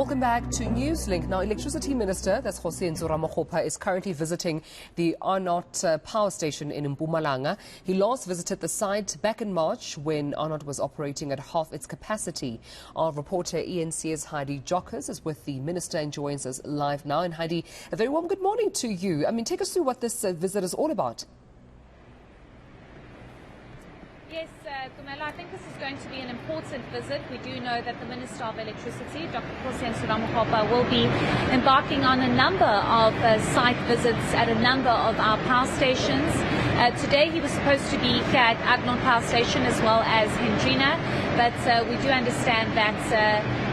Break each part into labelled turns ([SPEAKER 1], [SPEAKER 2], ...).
[SPEAKER 1] Welcome back to Newslink. Now, Electricity Minister, that's Kgosientsho Ramokgopa, is currently visiting the Arnot Power Station in Mpumalanga. He last visited the site back in March when Arnot was operating at half its capacity. Our reporter eNCA's Heidi Giokos is with the Minister and joins us live now. And Heidi, a very warm good morning to you. Take us through what this visit is all about.
[SPEAKER 2] Yes, Tumela, I think this is going to be an important visit. We do know that the Minister of Electricity, Dr. Kgosientsho Ramokgopa, will be embarking on a number of site visits at a number of our power stations. Today he was supposed to be here at Arnot Power Station as well as Hendrina, but we do understand that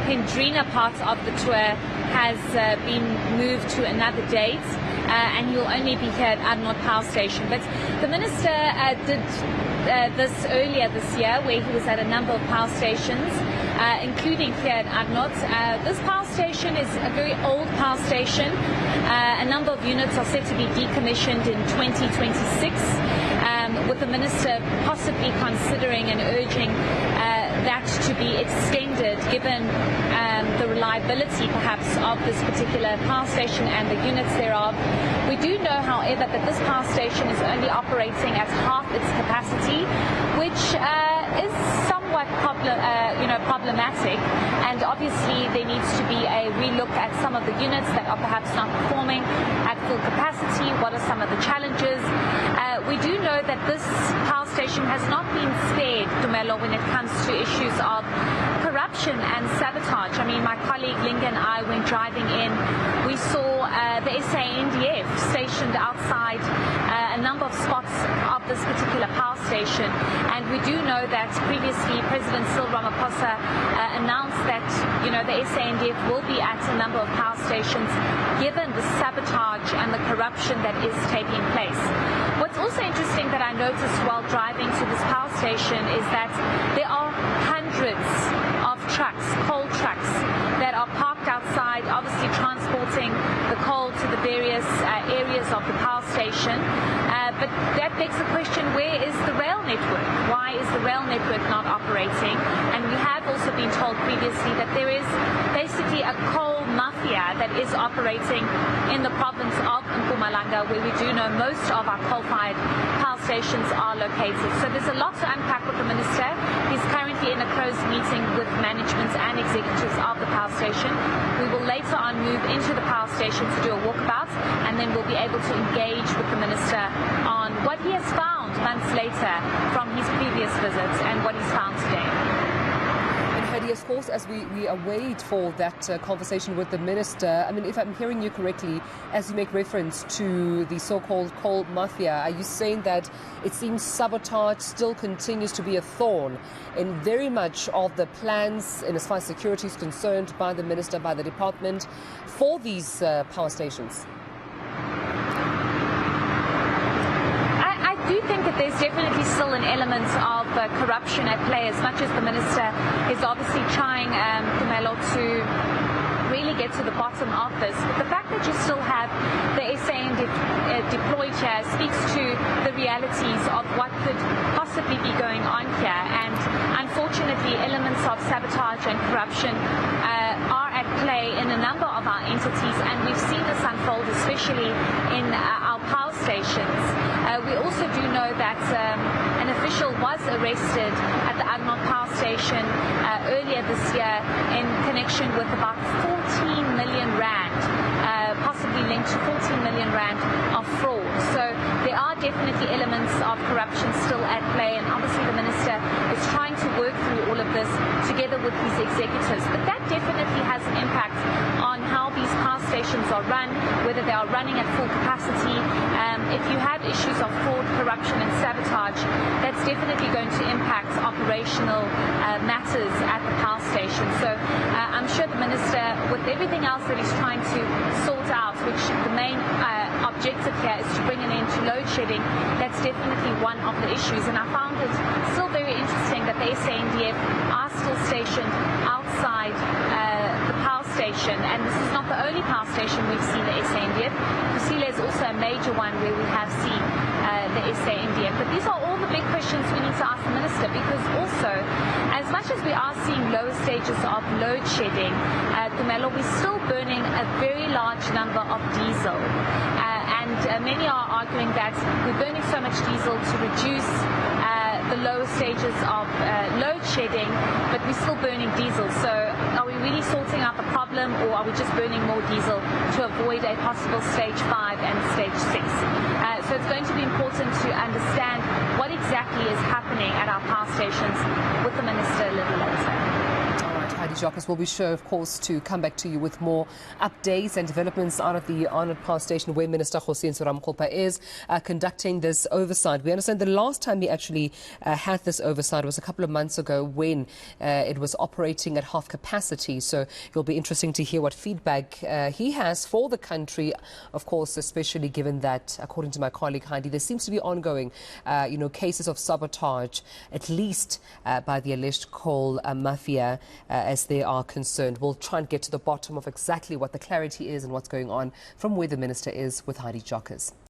[SPEAKER 2] Hendrina part of the tour has been moved to another date. And he'll only be here at Arnot Power Station. But the Minister did this earlier this year, where he was at a number of power stations, including here at Arnot. This power station is a very old power station. A number of units are set to be decommissioned in 2026, with the Minister possibly considering and urging that to be extended, given the reliability perhaps of this particular power station and the units thereof. We do know, however, that this power station is only operating at half its capacity, which is somewhat problematic, and obviously there needs to be a relook at some of the units that are perhaps not performing at full capacity. What are some of the challenges? We do know that this power station has not been spared, Dumelo, when it comes to issues of corruption and sabotage. My colleague Linga and I, when driving in, we saw the SANDF stationed outside a number of spots of this particular power station. And we do know that previously President Cyril Ramaphosa announced that, the SANDF will be at a number of power stations, given the sabotage and the corruption that is taking place. What's also interesting that I noticed while driving to this power station is that there are hundreds of trucks, coal trucks, that are parked outside, obviously transporting the coal to the various areas of the power station. But that begs the question, where is the rail network? Why is the rail network not operating? And we have also been told previously that there is basically a coal mafia that is operating in the province of Mpumalanga, where we do know most of our coal-fired power stations are located. So there's a lot to unpack with the Minister. He's currently in a closed meeting with management and executives of the power station. We will later on move into the power station to do a walkabout, and then we'll be able to engage with the Minister on what he has found months later from his previous visits and what he's found today.
[SPEAKER 1] And Heidi, of course, as we await for that conversation with the Minister, if I'm hearing you correctly, as you make reference to the so-called coal mafia, are you saying that it seems sabotage still continues to be a thorn in very much of the plans, and as far as security is concerned, by the Minister, by the department, for these power stations?
[SPEAKER 2] I do think that there's definitely still an element of corruption at play, as much as the Minister is obviously trying, Tumelo, to really get to the bottom of this. But the fact that you still have the SANDF deployed here speaks to the realities of what could possibly be going on here. And unfortunately, elements of sabotage and corruption are at play in a number of our entities, and we've seen this unfold, especially in our power stations. We also do know that an official was arrested at the Arnot Power Station earlier this year in connection with about 14 million rand, possibly linked to 14 million rand of fraud. So there are definitely elements of corruption still at play, and obviously the Minister is trying to work through all of this together with his executives. But that definitely has an impact on how these power stations are run, whether they are running at full capacity. If you have issues of fraud, corruption and sabotage, that's definitely going to impact operational matters at the power station. So I'm sure the Minister, with everything else that he's trying to sort out, which the main objective here is to bring an end to load shedding, that's definitely one of the issues. And I found it still very interesting that the SANDF are still stationed outside the power station, and this is not the only power station we've seen the SANDF. Kusile is also a major one where we have seen the SANDF. But these are all the big questions we need to ask the Minister, because also, as much as we are seeing lower stages of load shedding, Tumelo, we very large number of diesel. Many are arguing that we're burning so much diesel to reduce the lower stages of load shedding, but we're still burning diesel. So are we really sorting out the problem, or are we just burning more diesel to avoid a possible stage 5 and stage 6? So it's going to be important to understand what exactly is happening at our power stations with the Minister a little later.
[SPEAKER 1] Heidi Giokos will be sure, of course, to come back to you with more updates and developments out of the Arnot Power Station, where Minister Kgosientsho Ramokgopa is conducting this oversight. We understand the last time he actually had this oversight was a couple of months ago, when it was operating at half capacity. So it'll be interesting to hear what feedback he has for the country, of course, especially given that, according to my colleague Heidi, there seems to be ongoing cases of sabotage, at least by the alleged coal mafia, as they are concerned. We'll try and get to the bottom of exactly what the clarity is and what's going on from where the minister is with Heidi Giokos.